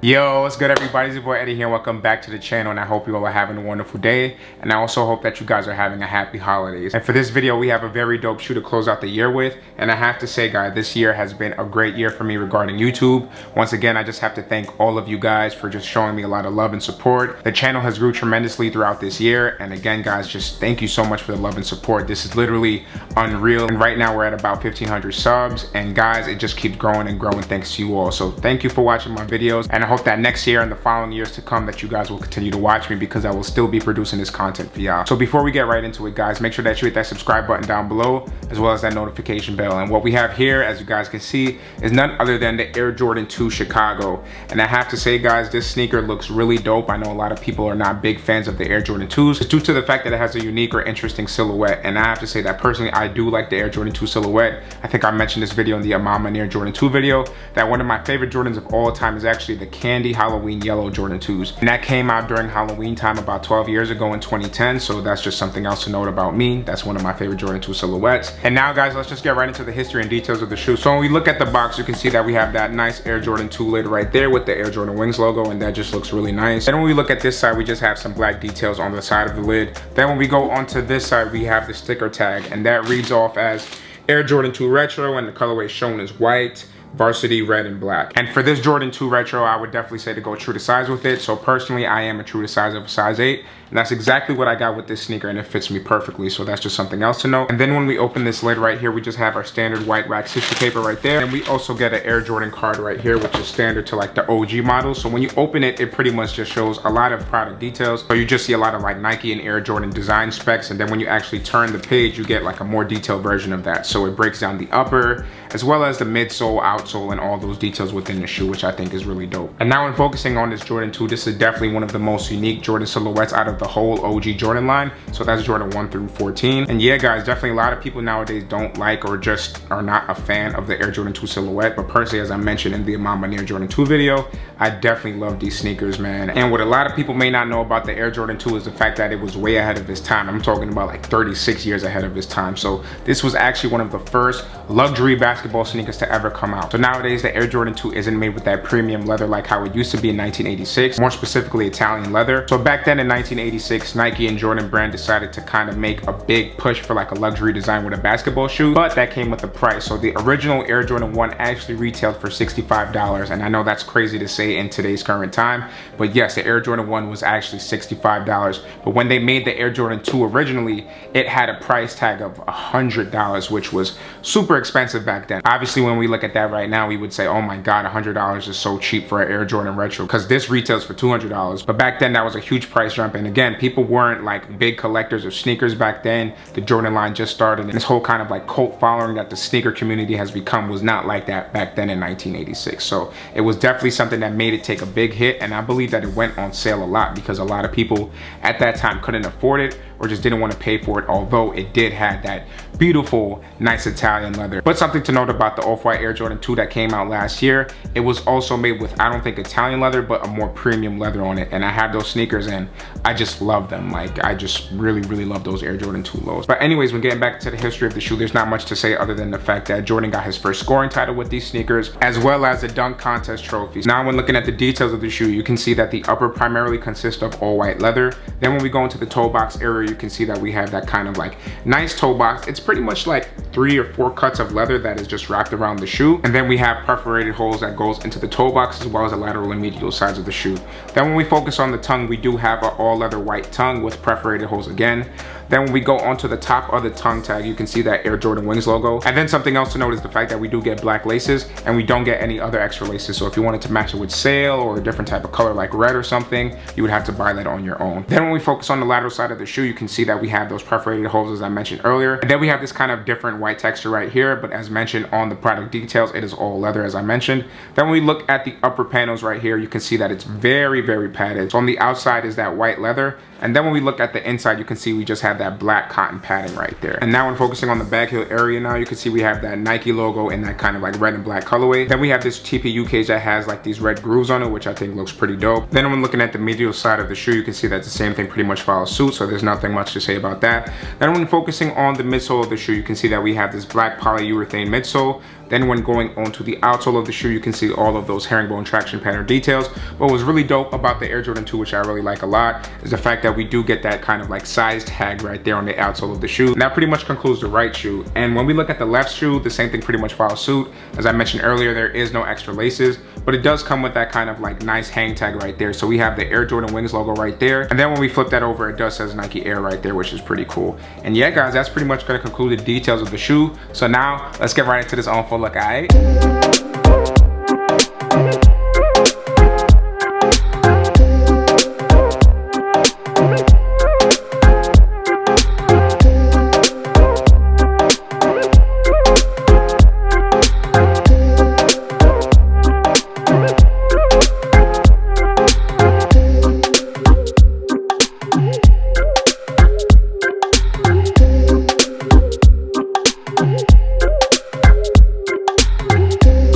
Yo, what's good everybody? It's your boy Eddie here. Welcome back to the channel, and I hope you all are having a wonderful day, and I also hope that you guys are having a happy holidays. And for this video, we have a very dope shoe to close out the year with, and I have to say guys, this year has been a great year for me regarding YouTube. Once again, I just have to thank all of you guys for just showing me a lot of love and support. The channel has grew tremendously throughout this year, and again guys, just thank you so much for the love and support. This is literally unreal, and right now we're at about 1,500 subs, and guys, it just keeps growing and growing thanks to you all. So thank you for watching my videos, and I hope that next year and the following years to come that you guys will continue to watch me, because I will still be producing this content for y'all. So before we get right into it guys, make sure that you hit that subscribe button down below, as well as that notification bell. And what we have here, as you guys can see, is none other than the Air Jordan 2 Chicago. And I have to say guys, this sneaker looks really dope. I know a lot of people are not big fans of the Air Jordan 2s. It's due to the fact that it has a unique or interesting silhouette, and I have to say that personally I do like the Air Jordan 2 silhouette. I think I mentioned this video in the Mama Air Jordan 2 video, that one of my favorite Jordans of all time is actually the candy Halloween yellow Jordan 2s, and that came out during Halloween time about 12 years ago in 2010. So that's just something else to note about me. That's one of my favorite Jordan 2 silhouettes. And now guys, let's just get right into the history and details of the shoe. So when we look at the box, you can see that we have that nice Air Jordan 2 lid right there with the Air Jordan Wings logo, and that just looks really nice. And when we look at this side, we just have some black details on the side of the lid. Then when we go onto this side, we have the sticker tag, and that reads off as Air Jordan 2 Retro, and the colorway shown is white, varsity, red, and black. And for this Jordan 2 Retro, I would definitely say to go true to size with it. So personally, I am a true to size of a size 8, and that's exactly what I got with this sneaker, and it fits me perfectly. So that's just something else to note. And then when we open this lid right here, we just have our standard white wax tissue paper right there, and we also get an Air Jordan card right here, which is standard to like the OG model. So when you open it, it pretty much just shows a lot of product details. So you just see a lot of like Nike and Air Jordan design specs, and then when you actually turn the page, you get like a more detailed version of that. So it breaks down the upper as well as the midsole, outsole, and all those details within the shoe, which I think is really dope. And now when focusing on this Jordan 2, this is definitely one of the most unique Jordan silhouettes out of the whole OG Jordan line. So that's Jordan 1 through 14. And yeah guys, definitely a lot of people nowadays don't like or just are not a fan of the Air Jordan 2 silhouette. But personally, as I mentioned in the Mama Air Jordan 2 video, I definitely love these sneakers, man. And what a lot of people may not know about the Air Jordan 2 is the fact that it was way ahead of its time. I'm talking about like 36 years ahead of its time. So this was actually one of the first luxury basketball sneakers to ever come out. So nowadays the Air Jordan 2 isn't made with that premium leather like how it used to be in 1986, more specifically Italian leather. So back then in 1986, Nike and Jordan brand decided to kind of make a big push for like a luxury design with a basketball shoe, but that came with a price. So the original Air Jordan 1 actually retailed for $65, and I know that's crazy to say in today's current time, but yes, the Air Jordan 1 was actually $65. But when they made the Air Jordan 2 originally, it had a price tag of $100, which was super expensive back then. Obviously when we look at that right now, we would say, oh my god, $100 is so cheap for an Air Jordan Retro, because this retails for $200. But back then that was a huge price jump, and again, people weren't like big collectors of sneakers back then. The Jordan line just started, and this whole kind of like cult following that the sneaker community has become was not like that back then in 1986. So it was definitely something that made it take a big hit, and I believe that it went on sale a lot because a lot of people at that time couldn't afford it or just didn't want to pay for it, although it did have that beautiful, nice Italian leather. But something to note about the Off-White Air Jordan 2 that came out last year, it was also made with, I don't think Italian leather, but a more premium leather on it. And I have those sneakers and I just love them. Like, I just really love those Air Jordan 2 lows. But anyways, when getting back to the history of the shoe, there's not much to say other than the fact that Jordan got his first scoring title with these sneakers, as well as the dunk contest trophies. Now when looking at the details of the shoe, you can see that the upper primarily consists of all white leather. Then when we go into the toe box area, you can see that we have that kind of like nice toe box. It's pretty much like 3 or 4 cuts of leather that is just wrapped around the shoe, and then we have perforated holes that goes into the toe box as well as the lateral and medial sides of the shoe. Then when we focus on the tongue, we do have an all leather white tongue with perforated holes again. Then when we go onto the top of the tongue tag, you can see that Air Jordan Wings logo. And then something else to note is the fact that we do get black laces, and we don't get any other extra laces. So if you wanted to match it with sail or a different type of color like red or something, you would have to buy that on your own. Then when we focus on the lateral side of the shoe, you can see that we have those perforated holes as I mentioned earlier. And then we have this kind of different white texture right here, but as mentioned on the product details, it is all leather as I mentioned. Then when we look at the upper panels right here, you can see that it's very padded. So on the outside is that white leather, and then when we look at the inside, you can see we just have that black cotton padding right there. And now when focusing on the back heel area now, you can see we have that Nike logo in that kind of like red and black colorway. Then we have this TPU cage that has like these red grooves on it, which I think looks pretty dope. Then when looking at the medial side of the shoe, you can see that the same thing pretty much follows suit, so there's nothing much to say about that. Then when focusing on the midsole of the shoe, you can see that we have this black polyurethane midsole. Then when going onto the outsole of the shoe, you can see all of those herringbone traction pattern details. What was really dope about the Air Jordan 2, which I really like a lot, is the fact that we do get that kind of like size tag right there on the outsole of the shoe. And that pretty much concludes the right shoe. And when we look at the left shoe, the same thing pretty much follows suit. As I mentioned earlier, there is no extra laces, but it does come with that kind of like nice hang tag right there. So we have the Air Jordan Wings logo right there. And then when we flip that over, it does says Nike Air right there, which is pretty cool. And yeah, guys, that's pretty much gonna conclude the details of the shoe. So now let's get right into this on-foot look, alright?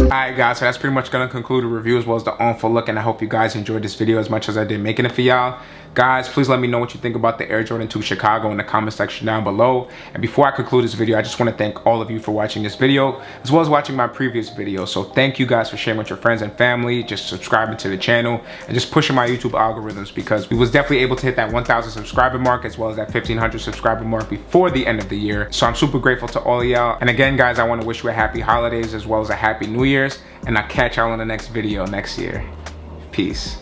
Alright guys, so that's pretty much gonna conclude the review as well as the on-foot look, and I hope you guys enjoyed this video as much as I did making it for y'all. Guys, please let me know what you think about the Air Jordan 2 Chicago in the comment section down below. And before I conclude this video, I just want to thank all of you for watching this video as well as watching my previous video. So thank you guys for sharing with your friends and family, just subscribing to the channel, and just pushing my YouTube algorithms, because we was definitely able to hit that 1,000 subscriber mark as well as that 1,500 subscriber mark before the end of the year. So I'm super grateful to all of y'all. And again, guys, I want to wish you a happy holidays as well as a happy New Year's, and I'll catch y'all in the next video next year. Peace.